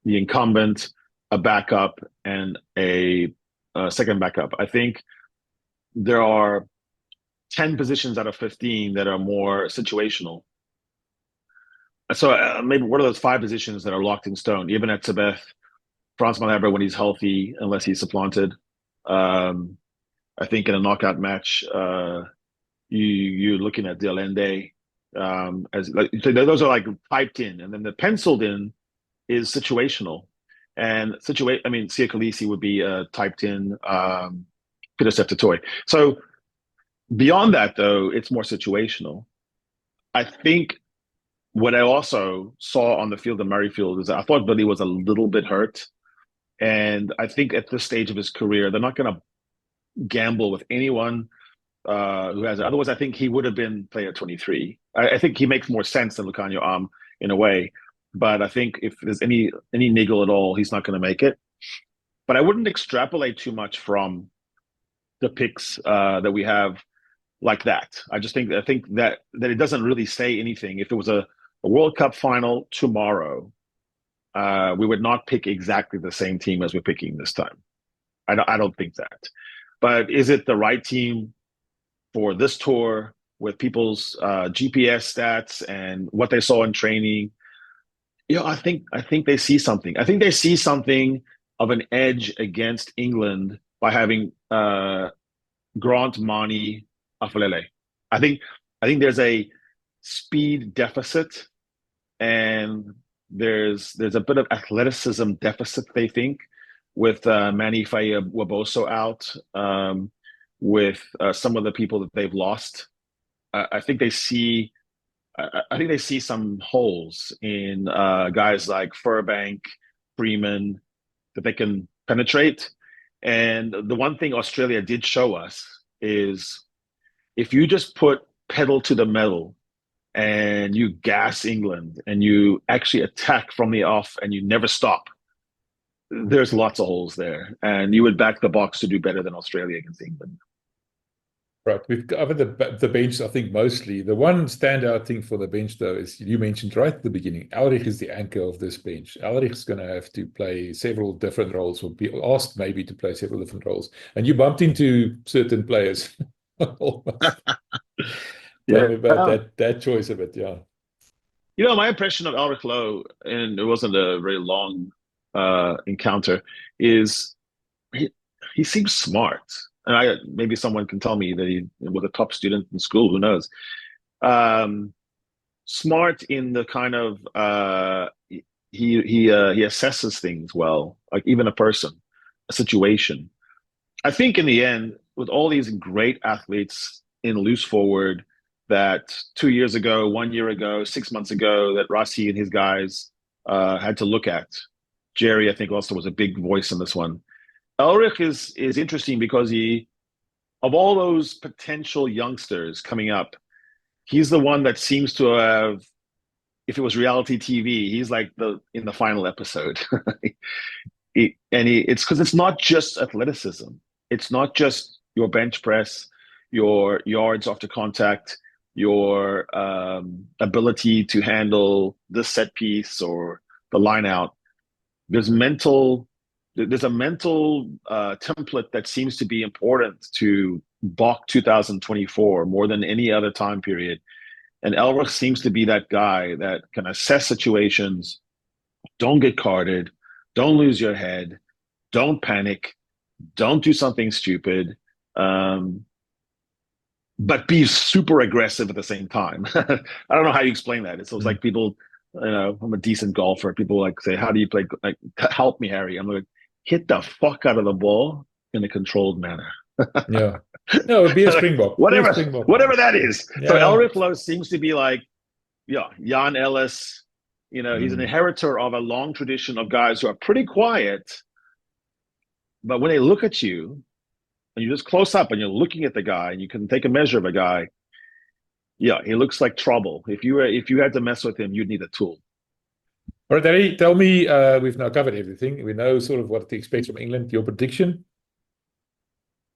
incumbent, a backup, and a second backup. I think there are 10 positions out of 15 that are more situational. So maybe what are those 5 positions that are locked in stone? Even at Sebeth, Frans Malherbe when he's healthy, unless he's supplanted. I think in a knockout match, you're looking at Delende so those are like typed in, and then the penciled in is situational. And Sia Khaleesi would be typed in Peter Septitoy. So beyond that, though, it's more situational. I think what I also saw on the field of Murrayfield is that I thought Billy was a little bit hurt. And I think at this stage of his career, they're not going to gamble with anyone who has it. Otherwise, I think he would have been player 23. I think he makes more sense than Lukhanyo in a way. But I think if there's any niggle at all, he's not going to make it. But I wouldn't extrapolate too much from the picks that we have like that. I think that it doesn't really say anything. If it was a World Cup final tomorrow, we would not pick exactly the same team as we're picking this time. I don't think that. But is it the right team for this tour with people's GPS stats and what they saw in training? I think they see something. I think they see something of an edge against England by having Grant, Manie, Afulele. I think there's a speed deficit and there's a bit of athleticism deficit, they think, with Manny Waboso out, with some of the people that they've lost. I think they see some holes in guys like Furbank, Freeman, that they can penetrate. And the one thing Australia did show us is if you just put pedal to the metal and you gas England and you actually attack from the off and you never stop, there's lots of holes there. And you would back the Boks to do better than Australia against England. Right, we've covered the bench, I think, mostly. The one standout thing for the bench, though, is you mentioned right at the beginning, Elrigh is the anchor of this bench. Elrigh is going to have to play several different roles, or be asked maybe to play several different roles. And you bumped into certain players. Tell me about that choice of it, yeah. My impression of Elrigh Louw, and it wasn't a very long encounter, is he seems smart. And maybe someone can tell me that he was a top student in school. Who knows? Smart in the kind of he assesses things well, like even a person, a situation. I think in the end, with all these great athletes in loose forward that 2 years ago, 1 year ago, 6 months ago, that Rassie and his guys had to look at. Jerry, I think, also was a big voice in this one. Elrigh is interesting because of all those potential youngsters coming up, he's the one that seems to have, if it was reality TV, he's like in the final episode. It's because it's not just athleticism. It's not just your bench press, your yards after contact, your ability to handle this set piece or the line out. There's a mental template that seems to be important to Bok 2024 more than any other time period. And Elrigh seems to be that guy that can assess situations, don't get carded, don't lose your head, don't panic, don't do something stupid, but be super aggressive at the same time. I don't know how you explain that. It's like people, I'm a decent golfer. People say, how do you play? Like, help me, Harry. I'm like, hit the fuck out of the ball in a controlled manner. Yeah. No, be a Springbok. Whatever that is. Yeah. So Elrigh Louw seems to be like, Jan Ellis. He's an inheritor of a long tradition of guys who are pretty quiet. But when they look at you, and you're just close up and you're looking at the guy, and you can take a measure of a guy, he looks like trouble. If you had to mess with him, you'd need a tool. All right, Harry, tell me, we've now covered everything. We know sort of what to expect from England. Your prediction?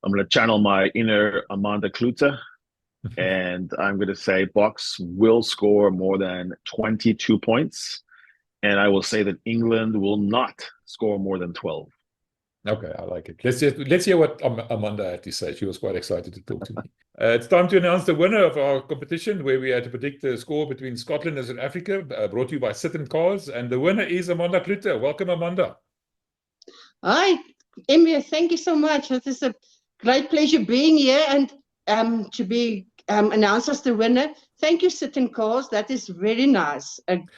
I'm going to channel my inner Amanda Klute, and I'm going to say Boks will score more than 22 points, and I will say that England will not score more than 12. Okay, I like it. Let's hear what Amanda had to say. She was quite excited to talk to me. It's time to announce the winner of our competition, where we had to predict the score between Scotland and South Africa, brought to you by Sit and Cars. And the winner is Amanda Klute. Welcome, Amanda. Hi, Emir. Thank you so much. It is a great pleasure being here and to be announced as the winner. Thank you, Sit and Cars. That is very nice. I'm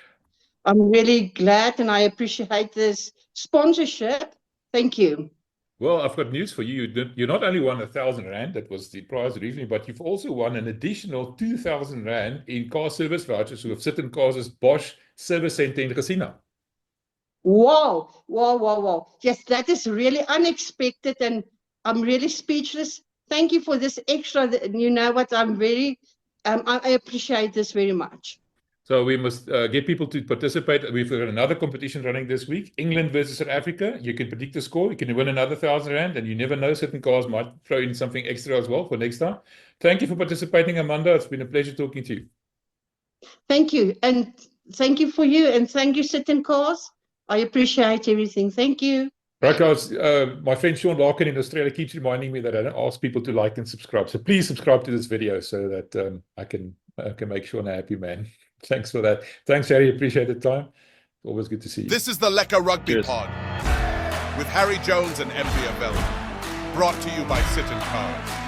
really glad and I appreciate this sponsorship. Thank you. Well, I've got news for you. You not only won 1,000 Rand, that was the prize originally, but you've also won an additional 2,000 Rand in car service vouchers with Sit and Cars' Bosch Service Centre in Gesina. Wow. Yes, that is really unexpected. And I'm really speechless. Thank you for this extra. You know what? I'm very, I appreciate this very much. So we must get people to participate. We've got another competition running this week, England versus South Africa. You can predict the score. You can win another R1,000, and you never know, certain cars might throw in something extra as well for next time. Thank you for participating, Amanda. It's been a pleasure talking to you. Thank you. And thank you for you. And thank you, Sit-in Cars. I appreciate everything. Thank you. Right, guys. My friend Sean Larkin in Australia keeps reminding me that I don't ask people to like and subscribe. So please subscribe to this video so that I can make Sean a happy man. Thanks for that. Thanks, Harry. Appreciate the time. Always good to see you. This is the Lekker Rugby Cheers. Pod with Harry Jones and Mbia Vellum. Brought to you by Sit-in Cars.